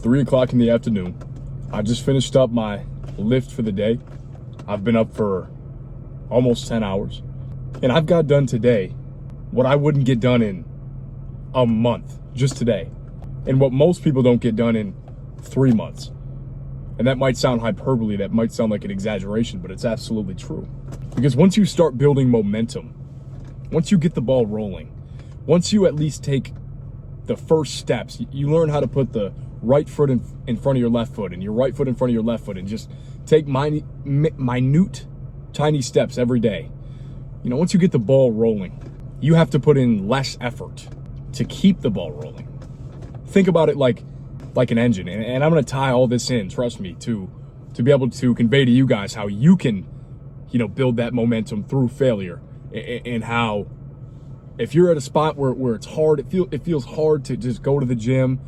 3 o'clock in the afternoon. I just finished up my lift for the day. I've been up for almost 10 hours. And I've got done today what I wouldn't get done in a month, just today. And what most people don't get done in 3 months. And that might sound hyperbole, that might sound like an exaggeration, but it's absolutely true. Because once you start building momentum, once you get the ball rolling, once you at least take the first steps, you learn how to put the right foot in front of your left foot and your right foot in front of your left foot, and just take minute, tiny steps every day. You know, once you get the ball rolling, you have to put in less effort to keep the ball rolling. Think about it like an engine, and I'm going to tie all this in, trust me, to be able to convey to you guys how you can, build that momentum through failure, and how if you're at a spot where it's hard, it feels hard to just go to the gym,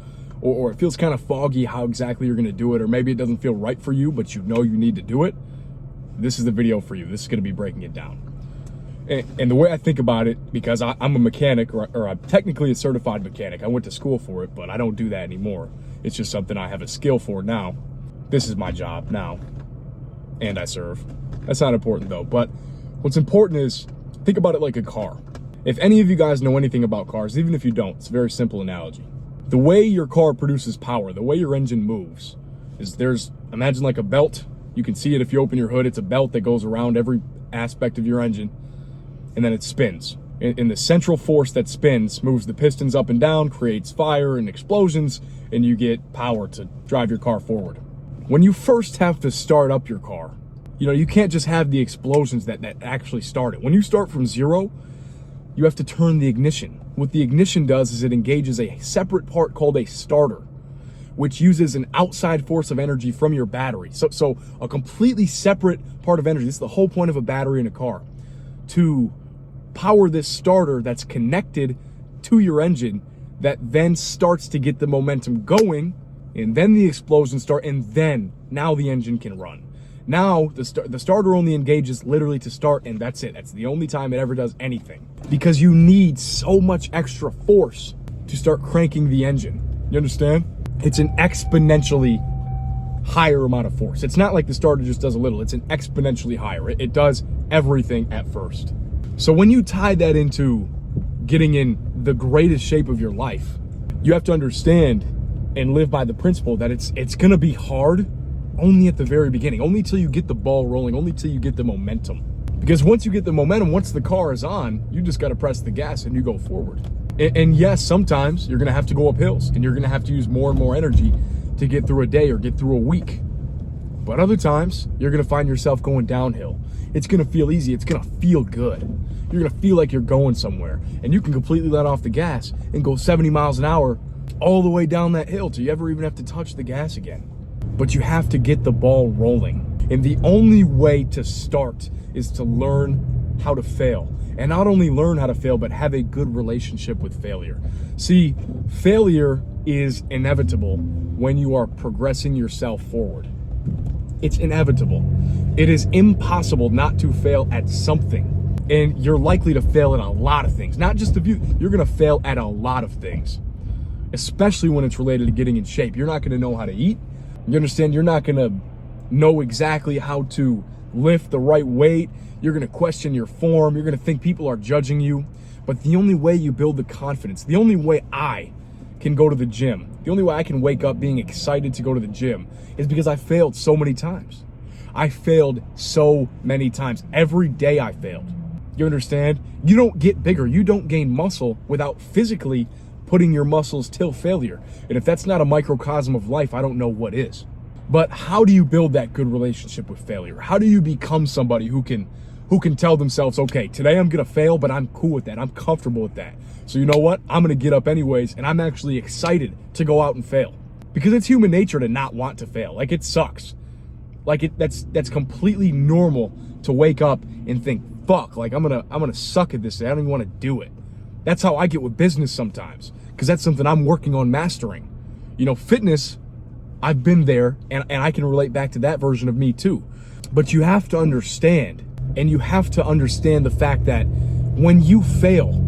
or it feels kind of foggy how exactly you're going to do it, or maybe it doesn't feel right for you, but you know you need to do it, this is the video for you. This is going to be breaking it down. And the way I think about it, because I'm a mechanic, or I'm technically a certified mechanic. I went to school for it, but I don't do that anymore. It's just something I have a skill for now. This is my job now, and I serve. That's not important though, but what's important is, think about it like a car. If any of you guys know anything about cars, even if you don't, it's a very simple analogy. The way your car produces power, the way your engine moves, is imagine like a belt. You can see it if you open your hood. It's a belt that goes around every aspect of your engine, and then it spins. And the central force that spins moves the pistons up and down, creates fire and explosions, and you get power to drive your car forward. When you first have to start up your car, you can't just have the explosions that actually start it. When you start from zero, you have to turn the ignition. What the ignition does is it engages a separate part called a starter, which uses an outside force of energy from your battery. So a completely separate part of energy. This is the whole point of a battery in a car, to power this starter that's connected to your engine, that then starts to get the momentum going, and then the explosions start, and then now the engine can run. Now the starter only engages literally to start, and that's it. That's the only time it ever does anything, because you need so much extra force to start cranking the engine. You understand? It's an exponentially higher amount of force. It's not like the starter just does a little. It's an exponentially higher. It does everything at first. So when you tie that into getting in the greatest shape of your life, you have to understand and live by the principle that it's gonna be hard only at the very beginning, only till you get the ball rolling, only till you get the momentum. Because once you get the momentum, once the car is on, you just gotta press the gas and you go forward. And yes, sometimes you're gonna have to go up hills, and you're gonna have to use more and more energy to get through a day or get through a week. But other times, you're gonna find yourself going downhill. It's gonna feel easy, it's gonna feel good. You're gonna feel like you're going somewhere, and you can completely let off the gas and go 70 miles an hour all the way down that hill till you ever even have to touch the gas again. But you have to get the ball rolling. And the only way to start is to learn how to fail. And not only learn how to fail, but have a good relationship with failure. See, failure is inevitable when you are progressing yourself forward. It's inevitable. It is impossible not to fail at something. And you're likely to fail at a lot of things. Not just a few, you're gonna fail at a lot of things. Especially when it's related to getting in shape. You're not gonna know how to eat. You understand? You're not gonna know exactly how to lift the right weight. You're gonna question your form. You're gonna think people are judging you. But the only way you build the confidence, the only way I can go to the gym, the only way I can wake up being excited to go to the gym, is because I failed so many times. I failed so many times. Every day I failed. You understand? You don't get bigger. You don't gain muscle without physically putting your muscles till failure. And if that's not a microcosm of life, I don't know what is. But how do you build that good relationship with failure? How do you become somebody who can tell themselves, okay, today I'm gonna fail, but I'm cool with that. I'm comfortable with that. So you know what? I'm gonna get up anyways, and I'm actually excited to go out and fail. Because it's human nature to not want to fail. Like, it sucks. Like, that's completely normal to wake up and think, fuck, like I'm gonna suck at this day. I don't even want to do it. That's how I get with business sometimes, because that's something I'm working on mastering. Fitness, I've been there, and I can relate back to that version of me too. But you have to understand, and you have to understand the fact that when you fail,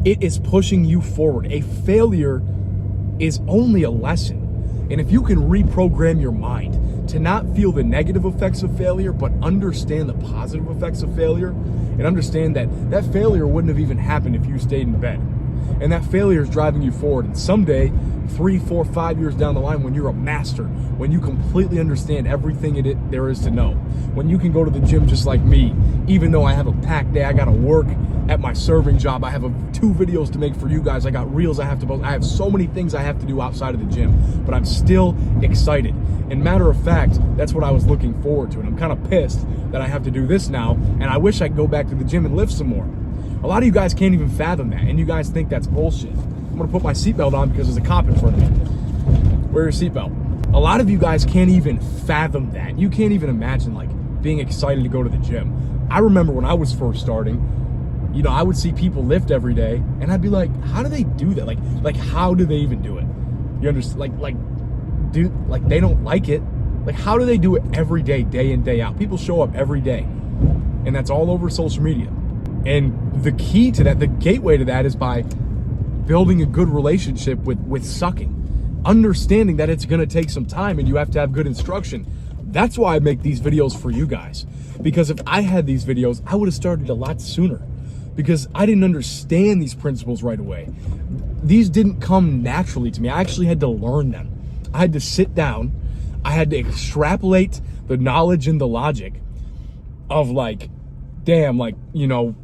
it is pushing you forward. A failure is only a lesson. And if you can reprogram your mind to not feel the negative effects of failure, but understand the positive effects of failure, and understand that that failure wouldn't have even happened if you stayed in bed. And that failure is driving you forward. And someday, 3, 4, 5 years down the line, when you're a master, when you completely understand everything there is to know, when you can go to the gym just like me, even though I have a packed day, I gotta work at my serving job, I have 2 videos to make for you guys, I got reels I have to post, I have so many things I have to do outside of the gym, but I'm still excited. And matter of fact, that's what I was looking forward to. And I'm kind of pissed that I have to do this now, and I wish I could go back to the gym and lift some more. A lot of you guys can't even fathom that, and you guys think that's bullshit. I'm gonna put my seatbelt on because there's a cop in front of me. Wear your seatbelt. A lot of you guys can't even fathom that. You can't even imagine like being excited to go to the gym. I remember when I was first starting, you know, I would see people lift every day, and I'd be like, how do they do that? Like how do they even do it? You understand? Like they don't like it. Like, how do they do it every day, day in, day out? People show up every day, and that's all over social media. And the key to that, the gateway to that, is by building a good relationship with sucking. Understanding that it's gonna take some time and you have to have good instruction. That's why I make these videos for you guys. Because if I had these videos, I would have started a lot sooner. Because I didn't understand these principles right away. These didn't come naturally to me. I actually had to learn them. I had to sit down. I had to extrapolate the knowledge and the logic of like, damn, like, you know,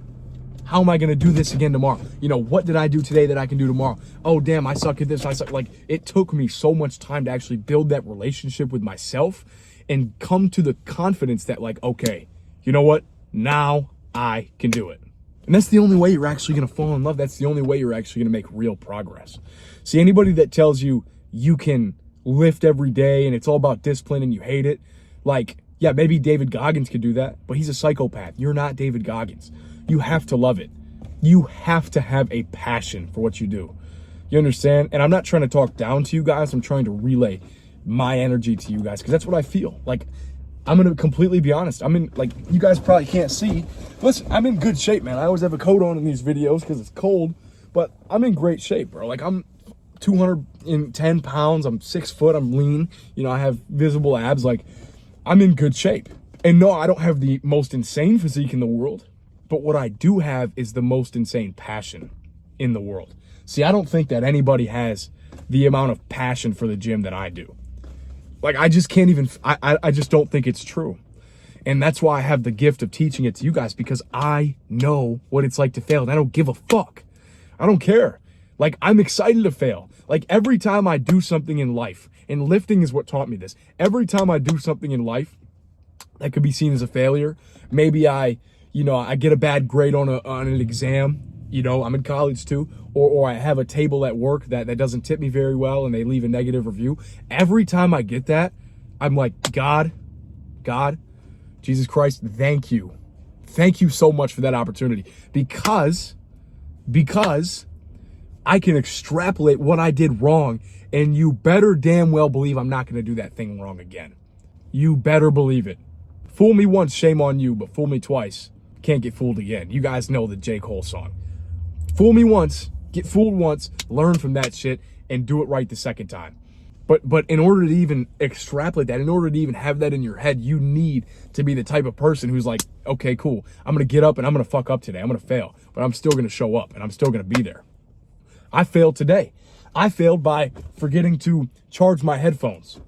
how am I going to do this again tomorrow? You know, what did I do today that I can do tomorrow? Oh, damn, I suck at this. I suck. Like, it took me so much time to actually build that relationship with myself and come to the confidence that like, okay, you know what? Now I can do it. And that's the only way you're actually going to fall in love. That's the only way you're actually going to make real progress. See, anybody that tells you you can lift every day and it's all about discipline and you hate it, like, yeah, maybe David Goggins could do that, but he's a psychopath. You're not David Goggins. You have to love it. You have to have a passion for what you do. You understand? And I'm not trying to talk down to you guys. I'm trying to relay my energy to you guys because that's what I feel. Like, I'm going to completely be honest. I'm in, like, you guys probably can't see. Listen, I'm in good shape, man. I always have a coat on in these videos because it's cold, but I'm in great shape, bro. Like, I'm 210 pounds. I'm 6 foot. I'm lean. You know, I have visible abs. Like, I'm in good shape. And no, I don't have the most insane physique in the world, but what I do have is the most insane passion in the world. See, I don't think that anybody has the amount of passion for the gym that I do. Like, I just can't even, I just don't think it's true. And that's why I have the gift of teaching it to you guys, because I know what it's like to fail and I don't give a fuck. I don't care. Like, I'm excited to fail. Like, every time I do something in life, and lifting is what taught me this. Every time I do something in life that could be seen as a failure, maybe I get a bad grade on an exam, you know, I'm in college too, or I have a table at work that doesn't tip me very well and they leave a negative review. Every time I get that, I'm like, God, Jesus Christ, thank you. Thank you so much for that opportunity. Because I can extrapolate what I did wrong, and you better damn well believe I'm not going to do that thing wrong again. You better believe it. Fool me once, shame on you, but fool me twice, can't get fooled again. You guys know the J. Cole song. Fool me once, get fooled once, learn from that shit, and do it right the second time. But in order to even extrapolate that, in order to even have that in your head, you need to be the type of person who's like, okay, cool, I'm going to get up and I'm going to fuck up today. I'm going to fail, but I'm still going to show up and I'm still going to be there. I failed today. I failed by forgetting to charge my headphones.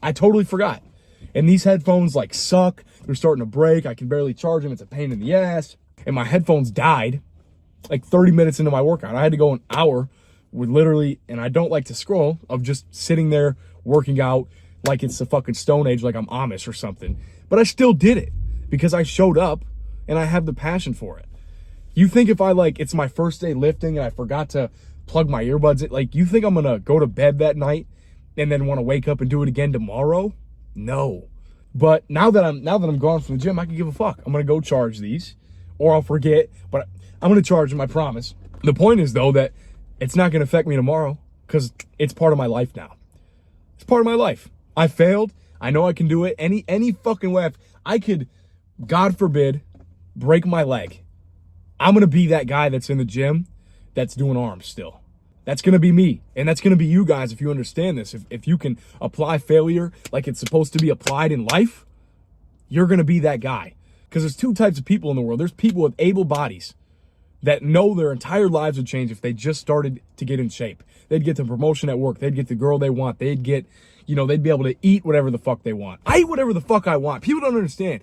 I totally forgot. And these headphones like suck. They're starting to break. I can barely charge them. It's a pain in the ass. And my headphones died like 30 minutes into my workout. I had to go an hour with literally, and I don't like to scroll, of just sitting there working out like it's the fucking Stone Age, like I'm Amish or something. But I still did it because I showed up and I have the passion for it. You think if I it's my first day lifting and I forgot to plug my earbuds in, like, you think I'm gonna go to bed that night and then want to wake up and do it again tomorrow? No. But now that I'm gone from the gym, I can give a fuck. I'm gonna go charge these, or I'll forget, but I'm gonna charge them, I promise. The point is though that it's not gonna affect me tomorrow because it's part of my life now. It's part of my life. I failed. I know I can do it any fucking way. If I could, God forbid, break my leg, I'm gonna be that guy that's in the gym that's doing arms still. That's going to be me. And that's going to be you guys if you understand this. If you can apply failure like it's supposed to be applied in life, you're going to be that guy. Because there's two types of people in the world. There's people with able bodies that know their entire lives would change if they just started to get in shape. They'd get the promotion at work. They'd get the girl they want. They'd get, they'd be able to eat whatever the fuck they want. I eat whatever the fuck I want. People don't understand.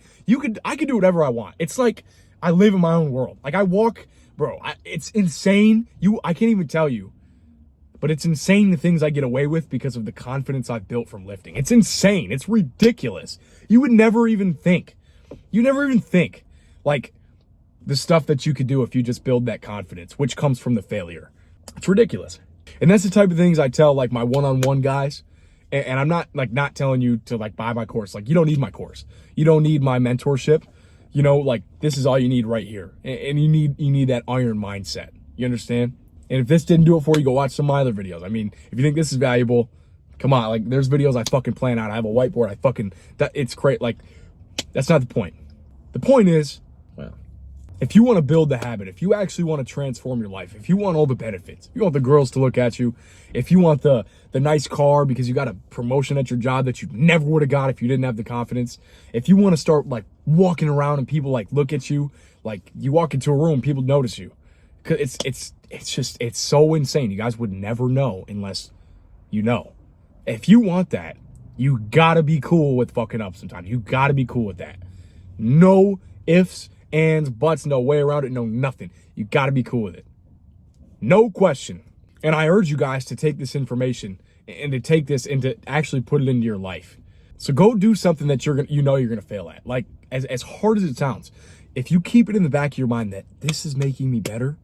I could do whatever I want. It's like I live in my own world. Like I walk, bro, it's insane. I can't even tell you. But it's insane the things I get away with because of the confidence I've built from lifting. It's insane. It's ridiculous. You would never even think. You never even think, like, the stuff that you could do if you just build that confidence, which comes from the failure. It's ridiculous. And that's the type of things I tell, like, my one-on-one guys. And I'm not telling you to, like, buy my course. Like, you don't need my course. You don't need my mentorship. Like, this is all you need right here. And you need that iron mindset. You understand? And if this didn't do it for you, go watch some of my other videos. I mean, if you think this is valuable, come on. Like, there's videos I fucking plan out. I have a whiteboard. It's great. Like, that's not the point. The point is, well, if you want to build the habit, if you actually want to transform your life, if you want all the benefits, if you want the girls to look at you, if you want the nice car because you got a promotion at your job that you never would have got if you didn't have the confidence, if you want to start, like, walking around and people, like, look at you, like, you walk into a room, people notice you. It's so insane. You guys would never know unless you know. If you want that, you gotta be cool with fucking up sometimes. You gotta be cool with that. No ifs, ands, buts, no way around it, no nothing. You gotta be cool with it. No question. And I urge you guys to take this information and to take this and to actually put it into your life. So go do something that you're gonna fail at. Like, as hard as it sounds, if you keep it in the back of your mind that this is making me better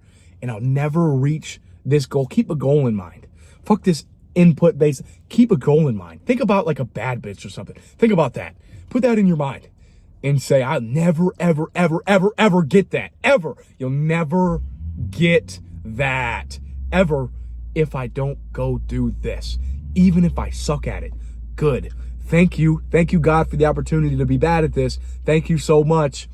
and I'll never reach this goal, keep a goal in mind. Fuck this input based. Keep a goal in mind. Think about like a bad bitch or something. Think about that. Put that in your mind and say, I'll never, ever, ever, ever, ever get that. Ever. You'll never get that. Ever if I don't go do this. Even if I suck at it. Good. Thank you. Thank you, God, for the opportunity to be bad at this. Thank you so much.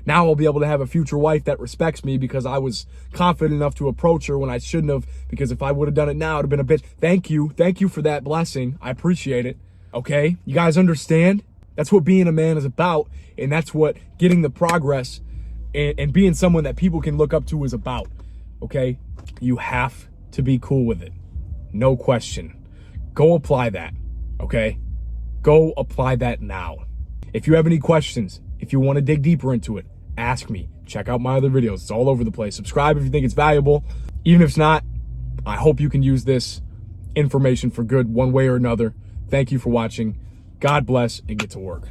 Now I'll be able to have a future wife that respects me because I was confident enough to approach her when I shouldn't have, because if I would have done it now, it would have been a bitch. Thank you. Thank you for that blessing. I appreciate it. Okay? You guys understand? That's what being a man is about, and that's what getting the progress and being someone that people can look up to is about. Okay? You have to be cool with it. No question. Go apply that. Okay? Go apply that now. If you have any questions, if you want to dig deeper into it, ask me. Check out my other videos. It's all over the place. Subscribe if you think it's valuable. Even if it's not, I hope you can use this information for good one way or another. Thank you for watching. God bless and get to work.